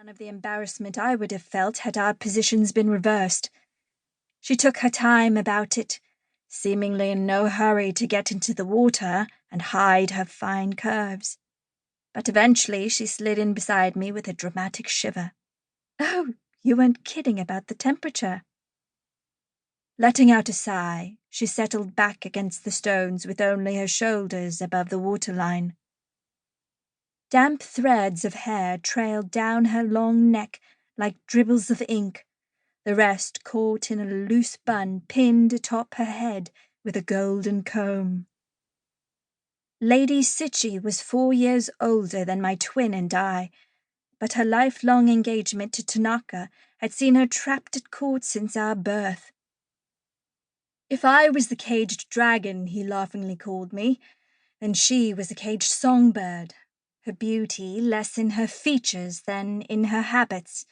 none of the embarrassment I would have felt had our positions been reversed. She took her time about it, seemingly in no hurry to get into the water and hide her fine curves. But eventually she slid in beside me with a dramatic shiver. "Oh, you weren't kidding about the temperature." Letting out a sigh, she settled back against the stones with only her shoulders above the waterline. Damp threads of hair trailed down her long neck like dribbles of ink, the rest caught in a loose bun pinned atop her head with a golden comb. Lady Ts'ai was 4 years older than my twin and I, but her lifelong engagement to Tanaka had seen her trapped at court since our birth. If I was the caged dragon, he laughingly called me, then she was a caged songbird, her beauty less in her features than in her habits,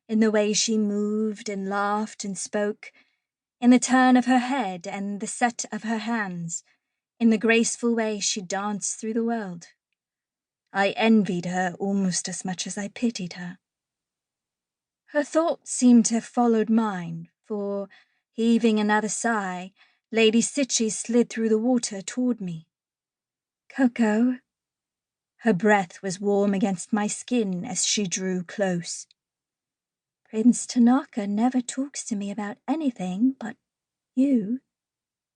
in the way she moved and laughed and spoke, in the turn of her head and the set of her hands, in the graceful way she danced through the world. I envied her almost as much as I pitied her. Her thoughts seemed to have followed mine, for, heaving another sigh, Lady Ts'ai slid through the water toward me. "Coco." Her breath was warm against my skin as she drew close. "Prince Tanaka never talks to me about anything but you."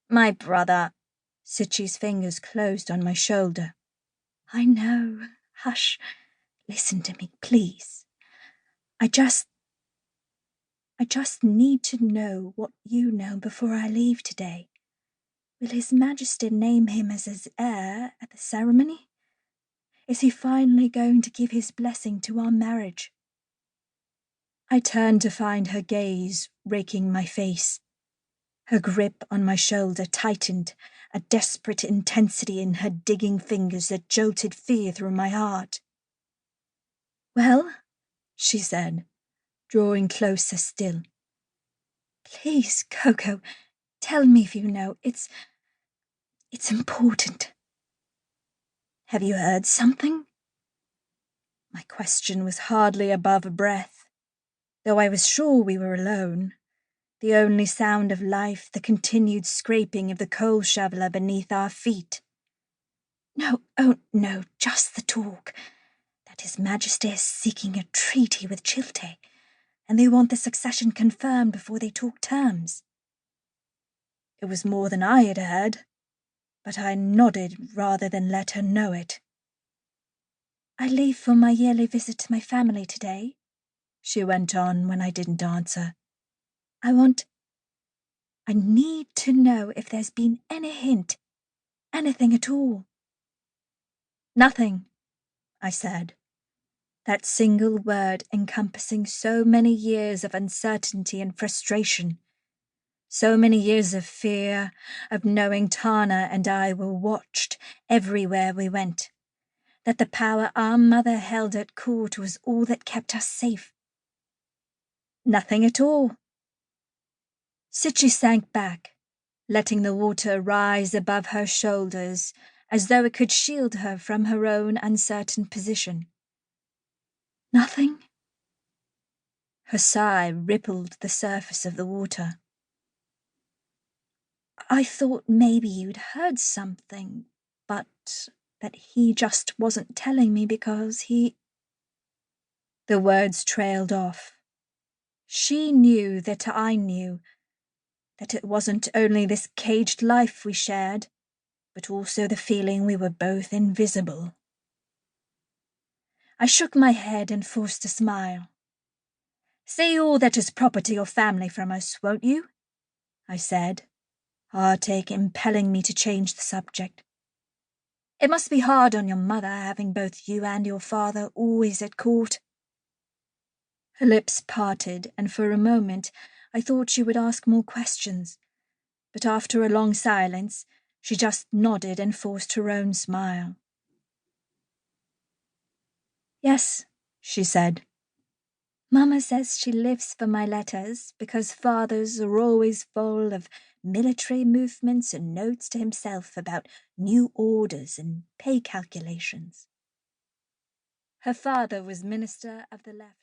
"My brother." Ts'ai's fingers closed on my shoulder. "I know. Hush. Listen to me, please. I just need to know what you know before I leave today. Will His Majesty name him as his heir at the ceremony? Is he finally going to give his blessing to our marriage?" I turned to find her gaze raking my face. Her grip on my shoulder tightened, a desperate intensity in her digging fingers that jolted fear through my heart. "Well," she said, drawing closer still. "Please, Coco, tell me if you know. It's important." "Have you heard something?" My question was hardly above a breath, though I was sure we were alone. The only sound of life, the continued scraping of the coal shoveler beneath our feet. "No, oh no, just the talk. That His Majesty is seeking a treaty with Chiltae, and they want the succession confirmed before they talk terms." It was more than I had heard, but I nodded rather than let her know it. "I leave for my yearly visit to my family today," she went on when I didn't answer. I need to know if there's been any hint, anything at all." "Nothing," I said. That single word encompassing so many years of uncertainty and frustration, so many years of fear, of knowing Tana and I were watched everywhere we went, that the power our mother held at court was all that kept us safe. "Nothing at all." Ts'ai sank back, letting the water rise above her shoulders as though it could shield her from her own uncertain position. "Nothing?" Her sigh rippled the surface of the water. "I thought maybe you'd heard something, but that he just wasn't telling me because he—" The words trailed off. She knew that I knew, that it wasn't only this caged life we shared, but also the feeling we were both invisible. I shook my head and forced a smile. "Say all that is proper to your family from us, won't you?" I said, heartache impelling me to change the subject. "It must be hard on your mother having both you and your father always at court." Her lips parted, and for a moment I thought she would ask more questions, but after a long silence she just nodded and forced her own smile. "Yes," she said. "Mama says she lives for my letters because father's are always full of military movements and notes to himself about new orders and pay calculations." Her father was Minister of the Left.